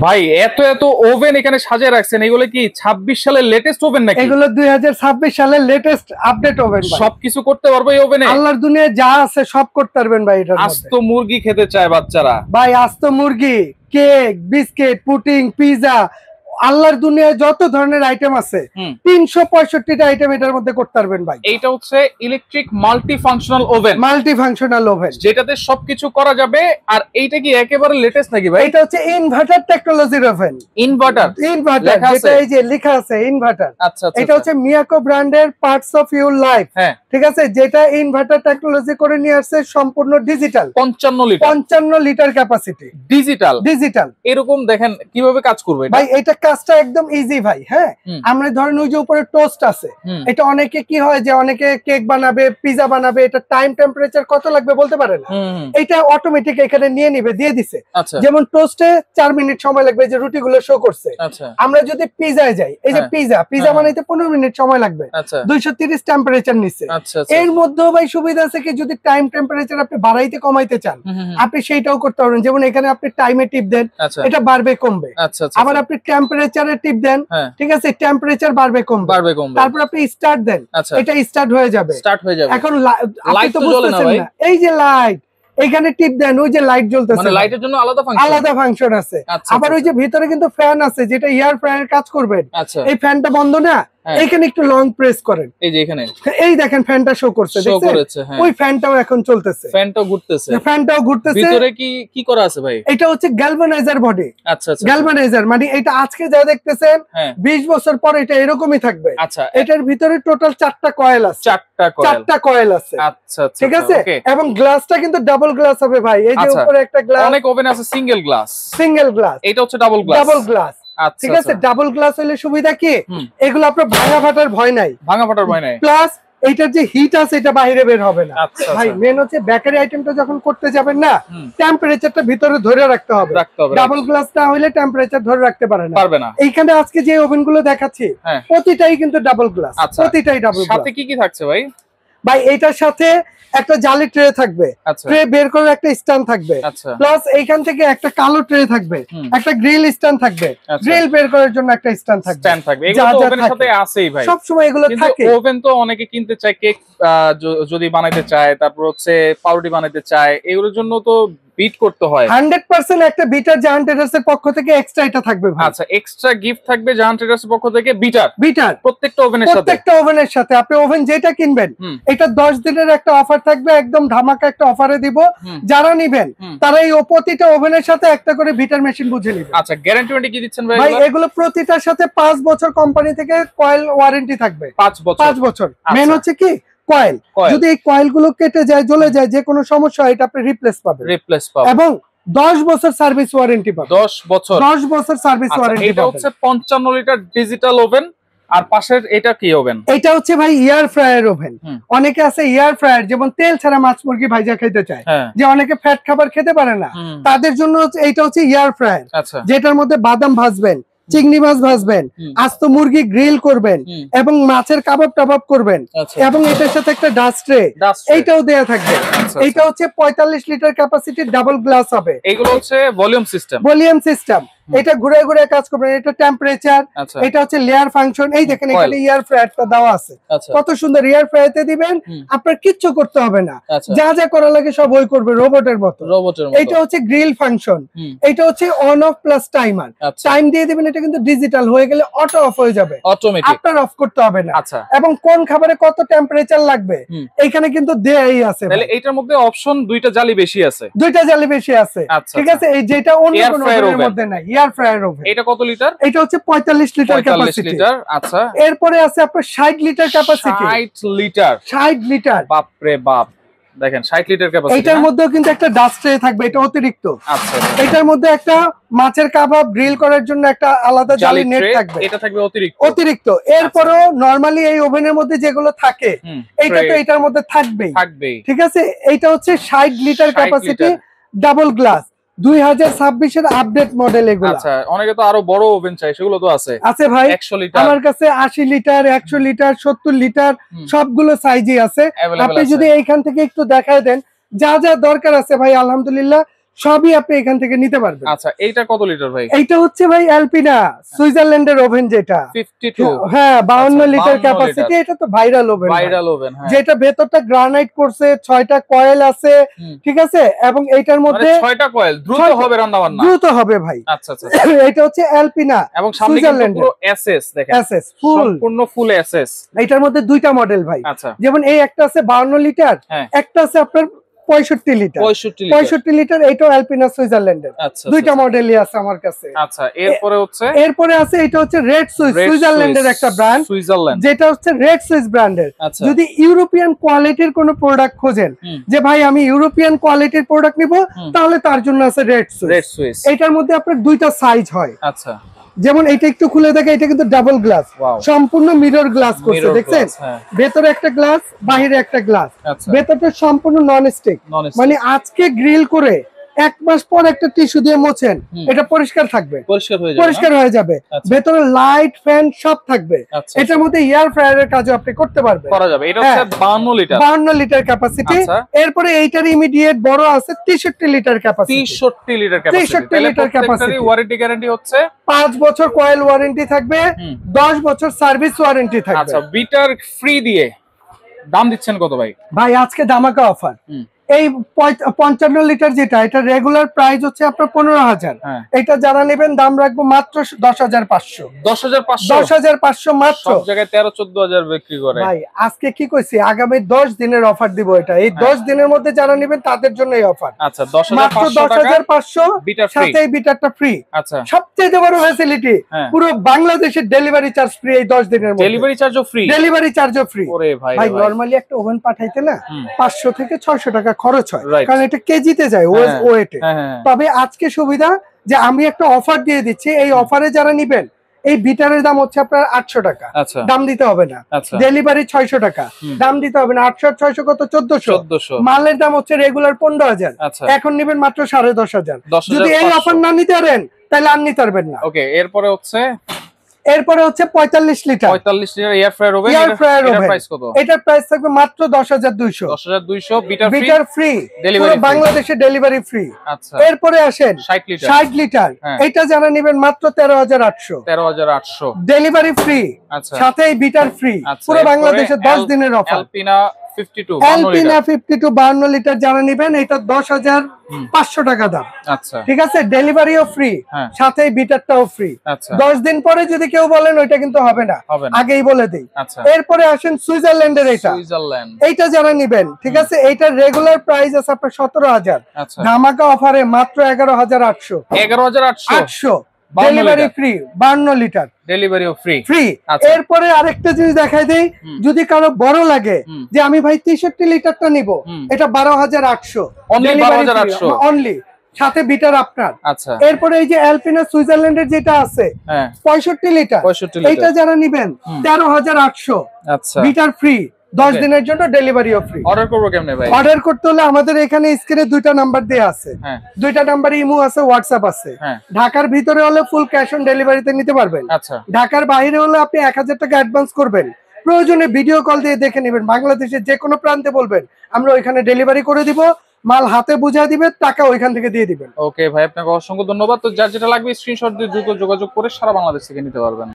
ভাই এত এত ওভেন এখানে সাজিয়ে রাখছেন, এগুলো কি 26 সালের লেটেস্ট ওভেন নাকি? এগুলো 2026 সালের লেটেস্ট আপডেট ওভেন। সবকিছু করতে পারবো এই ওভেনে? আল্লাহর দুনিয়ায় যা আছে সব করতে পারবেন ভাই এটার মধ্যে। আস্ত মুরগি খেতে চায় বাচ্চারা ভাই, আস্ত মুরগি, কেক, বিস্কিট, পুডিং, পিজা, আল্লাহর দুনিয়ায় যত ধরনের আইটেম আছে 365টা আইটেম এটার মধ্যে করতে পারবেন ভাই। এইটা হচ্ছে electric multi functional oven. Multi functional oven যেটাতে সবকিছু করা যাবে। আর এইটা কি একেবারে লেটেস্ট নাকি ভাই? এটা হচ্ছে ইনভার্টার টেকনোলজির ওভেন। ইনভার্টার যেটা এই যে লেখা আছে ইনভার্টার। আচ্ছা, এটা হচ্ছে মিয়াকো ব্র্যান্ডের পার্টস অফ ইউর লাইফ। হ্যাঁ, ঠিক আছে, যেটা ইনভার্টার টেকনোলজি করে নিয়ে আসছে, সম্পূর্ণ ডিজিটাল। 55 litre capacity, digital. এরকম দেখেন কিভাবে কাজ করবে ভাই। এটা কাজটা একদম ইজি ভাই। হ্যাঁ, আমরা ধরেন ওই যে উপরে টোস্ট আছে, এটা অনেকে কি হয় যে অনেকে কেক বানাবে, পিজা বানাবে, এটা টাইম টেম্পারেচার কত লাগবে বলতে পারে না। এটা অটোমেটিক এখানে নিয়ে নিবে, দিয়ে দিছে। যেমন টোস্টে 4 মিনিট সময় লাগবে, যে রুটিগুলো শো করছে। আমরা যদি পিজায় যাই, এই যে পিজা বানাইতে 15 মিনিট সময় লাগবে, 230 টেম্পারেচার নিচ্ছে। এর মধ্যেও ভাই সুবিধা আছে কি, যদি টাইম টেম্পারেচার আপনি বাড়াইতে কমাইতে চান, আপনি সেইটাও করতে পারবেন। যেমন এখানে আপনি টাইমে টিপ দেন, এটা বাড়বে কমবে। আবার আপনি টেম্পারেচারে টিপ দেন, ঠিক আছে, টেম্পারেচার বাড়বে কমবে। তারপর আপনি স্টার্ট দেন, এটা স্টার্ট হয়ে যাবে। এখন লাইট তো জ্বলে না ভাই, এই যে লাইট এখানে টিপ দেন, ওই যে লাইট জ্বলতেছে, মানে লাইটের জন্য আলাদা ফাংশন আছে। আবার ওই যে ভিতরে কিন্তু ফ্যান আছে, যেটা এয়ার ফ্রায়ার কাজ করবেন। এই ফ্যানটা বন্ধ না, এখানে একটু লং প্রেস করেন, এই যে এখানে, এই দেখেন ফ্যানটা শো করছে, ওই ফ্যানটাও এখন চলতেছে, ফ্যানটাও ঘুরতেছে। ভিতরে কি করা আছে ভাই? এটা হচ্ছে গ্যালভানাইজার বডি। আচ্ছা, গ্যালভানাইজার মানে এটা আজকে যা দেখতেছেন 20 বছর পর এটা এরকমই থাকবে। আচ্ছা, এটার ভিতরে টোটাল 4টা কয়েল আছে, 4টা কয়েল আছে। আচ্ছা, ঠিক আছে। এবং গ্লাসটা কিন্তু ডাবল গ্লাস হবে ভাই। এই যে উপরে একটা গ্লাস, অনেক ওভেন আছে সিঙ্গেল গ্লাস, এটা হচ্ছে ডাবল গ্লাস। ঠিক আছে, ডাবল গ্লাস হলে সুবিধা কি, এগুলো আপনার ভাঙা ফাটার ভয় নাই। প্লাস এইটার যে হিট আছে এটা বাইরে বের হবে না ভাই। মেন হচ্ছে বেকারি আইটেমটা যখন করতে যাবেন না, টেম্পারেচারটা ভিতরে ধরে রাখতে হবে। ডাবল গ্লাস না হলে টেম্পারেচার ধরে রাখতে পারে না। এইখানে আজকে যে ওভেন গুলো দেখাচ্ছি প্রতিটাই কিন্তু ডাবল গ্লাস, প্রতিটাই ডাবল গ্লাস। সাথে কি থাকছে ভাই? ভাই এটার সাথে একটা জালি ট্রে থাকবে, ট্রে বের করে একটা স্ট্যান্ড থাকবে, প্লাস এইখান থেকে একটা কালো ট্রে থাকবে, একটা গ্রিল স্ট্যান্ড থাকবে, গ্রিল বের করার জন্য একটা স্ট্যান্ড থাকবে। এগুলো তো ওভেনের সাথে আছেই ভাই, সব সময় এগুলো থাকে। ওভেন তো অনেকে কিনতে চায়, কেক যদি বানাইতে চায়, তারপর হচ্ছে পাউরুটি বানাইতে চায়, এগুলোর জন্য তো বিট করতে হয়। 100% একটা বিটার জায়ান্ট ট্রেডার্স এর পক্ষ থেকে এক্সট্রা এটা থাকবে ভাই। আচ্ছা, এক্সট্রা গিফট থাকবে জায়ান্ট ট্রেডার্স এর পক্ষ থেকে বিটার প্রত্যেকটা ওভেনের সাথে। আপনি ওভেন যেটা কিনবেন, এটা 10 দিনের একটা অফার থাকবে, একদম ধামাকা একটা অফারে দিব। যারা নিবেন তারা এই প্রতিটা ওভেনের সাথে একটা করে বিটার মেশিন বুঝে নেবেন। আচ্ছা, গ্যারান্টি কি দিচ্ছেন ভাই? ভাই এগুলো প্রতিটার সাথে 5 বছর কোম্পানি থেকে কয়েল ওয়ারেন্টি থাকবে। 5 বছর। মেন হচ্ছে কি কয়েল, যদি এই কয়েল গুলো কেটে যায়, জ্বলে যায়, যে কোনো সমস্যা হয়, এটা আপনি রিপ্লেস পাবেন। এবং 10 বছর সার্ভিস ওয়ারেন্টি পাবেন। 10 বছর সার্ভিস ওয়ারেন্টি। এটা হচ্ছে 55 লিটার ডিজিটাল ওভেন। আর পাশের এটা কি ওভেন? এটা হচ্ছে ভাই এয়ার ফ্রায়ার ওভেন। অনেকে আছে এয়ার ফ্রায়ার, যেমন তেল ছাড়া মাছ মুরগি ভাজা খেতে চায়, যে অনেকে ফ্যাট খাবার খেতে পারে না, তাদের জন্য এইটা হচ্ছে এয়ার ফ্রায়ার, যেটার মধ্যে বাদাম ভাজবেন, চিংড়ি মাছ ভাজবেন, আস্ত মুরগি গ্রিল করবেন, এবং মাছের কাবাব টাবাব করবেন। এবং এটার সাথে একটা ডাস্ট ট্রে এইটাও দেয়া থাকবে। এটা হচ্ছে 45 লিটার ক্যাপাসিটির ডাবল গ্লাস হবে। এগুলো হচ্ছে ভলিউম সিস্টেম। এটা ঘুরে ঘুরে কাজ করবে। এটা টেম্পারেচার, এটা হচ্ছে লেয়ার ফাংশন। এই দেখেন এখানে এয়ার ফ্রায়ারটা দেওয়া আছে, কত সুন্দর। এয়ার ফ্রায়ারতে দিবেন, আপনার কিচ্ছু করতে হবে না, যা যা করা লাগে সব ওই করবে, রোবটের মতো। এটা হচ্ছে গ্রিল ফাংশন। এটা হচ্ছে on of plus timer. Time দিয়ে দিবেন, এটা কিন্তু ডিজিটাল হয়ে গেলে অটো অফ হয়ে যাবে, আপনার অফ করতে হবে না। এবং কোন খাবারে কত টেম্পারেচার লাগবে এখানে কিন্তু দেয়াই আছে। তাহলে এইটার মধ্যে অপশন দুইটা জালি বেশি আছে, ঠিক আছে। এই যেটা অন্য কোনো ওভেনের মধ্যে নাই, এয়ার ফ্রায়ার ওভেন। এটা কত লিটার? এটা হচ্ছে 45 লিটার ক্যাপাসিটি। আচ্ছা, এরপরে আছে আপনার 60 লিটার ক্যাপাসিটি। 60 লিটার, বাপ রে বাপ। দেখেন 60 লিটার ক্যাপাসিটি। এটার মধ্যেও কিন্তু একটা ডাস্ট ট্রে থাকবে, এটা অতিরিক্ত। আচ্ছা, এটার মধ্যে একটা মাছের কাবাব গ্রিল করার জন্য একটা আলাদা জালি নেট থাকবে, এটা থাকবে অতিরিক্ত। এরপরও নরমালি এই ওভেনের মধ্যে যেগুলো থাকে, এটা তো এটার মধ্যে থাকবেই। ঠিক আছে। এইটা হচ্ছে 60 লিটার ক্যাপাসিটি ডাবল গ্লাস, 2026 এর আপডেট মডেল এগুলো। আচ্ছা, অনেকে তো আরো বড় ওভেন চাই, সেগুলো তো আছে ভাই। 100 লিটার, আমার কাছে 80 লিটার, 100 লিটার, 70 লিটার সবগুলো সাইজই আছে। আপনি যদি এইখান থেকে একটু দেখায় দেন, যা যা দরকার আছে ভাই, আলহামদুলিল্লাহ সবই আপনি এখান থেকে নিতে পারবেন। আচ্ছা, এইটা কত লিটার ভাই? এইটা হচ্ছে ভাই অ্যালপিনা সুইজারল্যান্ডের ওভেন, যেটা 52। হ্যাঁ 52 আচ্ছা, লিটার 52 ক্যাপাসিটি। এটা তো ভাইরাল ওভেন, ভাইরাল ওভেন, হ্যাঁ। যেটা ভেতরটা গ্রানাইট করছে, 6টা কয়েল আছে, ঠিক আছে, এবং এইটার মধ্যে 6টা কয়েল দ্রুত হবে রান্না বান্না, দ্রুত হবে ভাই। আচ্ছা আচ্ছা। এটা হচ্ছে অ্যালপিনা এবং সামনে কিন্তু পুরো এসএস দেখেন, এসএস ফুল, সম্পূর্ণ ফুল এসএস। এটার মধ্যে দুইটা মডেল ভাই। আচ্ছা, যেমন এই একটা আছে 52 লিটার, একটা আছে আপনার 65 লিটার। 65 লিটার, এটাও অ্যালপিনা সুইজারল্যান্ডের। আচ্ছা, দুইটা মডেলই আছে আমার কাছে। আচ্ছা, এরপরে আছে এটা হচ্ছে রেড সুইস, সুইজারল্যান্ডের একটা ব্র্যান্ড, সুইজারল্যান্ড, যেটা হচ্ছে রেড সুইস ব্র্যান্ডের। যদি ইউরোপিয়ান কোয়ালিটির কোনো প্রোডাক্ট খোঁজেন, যে ভাই আমি ইউরোপিয়ান কোয়ালিটির প্রোডাক্ট নিব, তাহলে তার জন্য আছে রেড সুইস। এটার মধ্যে আপনার দুইটা সাইজ হয়। আচ্ছা, যেমন এটা একটু খুলে দেখে, এটা কিন্তু ডাবল গ্লাস, সম্পূর্ণ মিরর গ্লাস করছে, দেখছেন? ভেতরে একটা গ্লাস, বাইরে একটা গ্লাস, ভেতরটা সম্পূর্ণ নন স্টিক। মানে আজকে গ্রিল করে 1 মাস পর একটা টিস্যু দিয়ে মোছেন, এটা পরিষ্কার থাকবে, পরিষ্কার হয়ে যাবে। ভেতরে লাইট, ফ্যান সব থাকবে। এটার মধ্যে এয়ার ফ্রায়ারের কাজও আপনি করতে পারবেন, করা যাবে। এটা হচ্ছে 52 লিটার ক্যাপাসিটি। এরপরে এইটার ইমিডিয়েট বড় আছে 63 litre capacity. 63 litre capacity. Warranty guarantee হচ্ছে 5 বছর কয়েল ওয়ারেন্টি থাকবে, 10 বছর সার্ভিস ওয়ারেন্টি থাকবে। আচ্ছা, বিটার ফ্রি দিয়ে দাম দিচ্ছেন কত ভাই? ভাই আজকে ধামাকা অফার। এই 55 লিটার যেটা, এটা রেগুলার প্রাইস হচ্ছে আপনার 15,000। এটা যারা নেবেন দাম রাখবো মাত্র 10,500। 10,500 মাত্র। সব জায়গায় 13-14,000 বিক্রি করে। ভাই আজকে কি কইছি, আগামী 10 দিনের অফার দিব এটা। এই 10 দিনের মধ্যে যারা নেবেন তাদের জন্য এই অফার। আচ্ছা, 10,500 সাথে এই বিটারটা ফ্রি। আচ্ছা, সবচেয়ে বড় ফ্যাসিলিটি, পুরো বাংলাদেশের ডেলিভারি চার্জ ফ্রি এই 10 দিনের মধ্যে। ডেলিভারি চার্জও ফ্রি, ডেলিভারি চার্জও ফ্রি। ওরে ভাই, ভাই নরমালি একটা ওভেন পাঠাইতে না 500 থেকে 600 টাকা খরচ হয়, কারণ এটা কেজিতে যায়, ওয়েটে। তবে আজকে সুবিধা যে আমি একটা অফার দিয়ে দিচ্ছি, এই অফারে যারা নিবেন, এই বিটারের দাম হচ্ছে আপনার 800 টাকা, দাম দিতে হবে না। ডেলিভারি 600 টাকা, দাম দিতে হবে না। 800 600 কত 1400। মালের দাম হচ্ছে রেগুলার 15,000, এখন নিবেন মাত্র 10,500। যদি এই অফার না নিতে পারেন তাহলে আর নিতে পারবেন না। ওকে, এরপরে হচ্ছে 45 লিটার এয়ার ফ্রায়ার ওভেন। এটার প্রাইস কত? এটার প্রাইস থাকবে মাত্র 10,200। 10,200, বিটার ফ্রি, পুরো বাংলাদেশে ডেলিভারি ফ্রি। আচ্ছা, এরপরে আসেন 60 লিটার। এটা যারা নেবেন মাত্র 13,800। ডেলিভারি ফ্রি, সাথে বিটার ফ্রি, পুরো বাংলাদেশে 10 দিনের অফার। অ্যালপিনা 52 52 লিটার যারা নেবেন, এটা 10,500 টাকা দাম। আচ্ছা, ঠিক আছে, ডেলিভারিও ফ্রি, সাথে বিটারটাও ফ্রি। 10 দিন পরে যদি কেউ বলেন ওইটা কিন্তু হবে না, আগেই বলে দেই। এরপরে আসেন সুইজারল্যান্ডের। এইটা যারা নেবেন, ঠিক আছে, এইটার রেগুলার প্রাইস আছে আপনার 17,000, ধামাকা অফারে মাত্র 11,800। ডেলিভারি ফ্রি, 52 লিটার ডেলিভারিও ফ্রি। এরপরে আরেকটা জিনিস দেখাই দেই, যদি কারো বড় লাগে যে আমি ভাই 63 লিটারটা নিব, এটা 12,800 অনলি, সাথে বিটার আপনার। আচ্ছা, এরপরে এই যে অ্যালপিনা সুইজারল্যান্ডের যেটা আছে 65 লিটার, এইটা যারা নিবেন 13,800। আচ্ছা, বিটার ফ্রি, 10 দিনের জন্য ডেলিভারিও ফ্রি। অর্ডার করব কেমনে ভাই? অর্ডার করতে হলে আমাদের এখানে স্ক্রিনে দুইটা নাম্বার দেয়া আছে, দুইটা নাম্বারে ইমো আছে, হোয়াটসঅ্যাপ আছে। ঢাকার ভিতরে হলে ফুল ক্যাশ অন ডেলিভারিতে নিতে পারবেন। আচ্ছা, ঢাকার বাইরে হলে আপনি 1000 টাকা অ্যাডভান্স করবেন, প্রয়োজনে ভিডিও কল দিয়ে দেখে নেবেন। বাংলাদেশের যে কোনো প্রান্তে বলবেন, আমরা ওইখানে ডেলিভারি করে দিব, মাল হাতে বুঝা দিবে, টাকা ওইখান থেকে দিয়ে দিবেন। ওকে ভাই, আপনাকে অসংখ্য ধন্যবাদ। তো যার যেটা লাগবে স্ক্রিনশট দিয়ে দ্রুত যোগাযোগ করে সারা বাংলাদেশ থেকে নিতে পারবেন।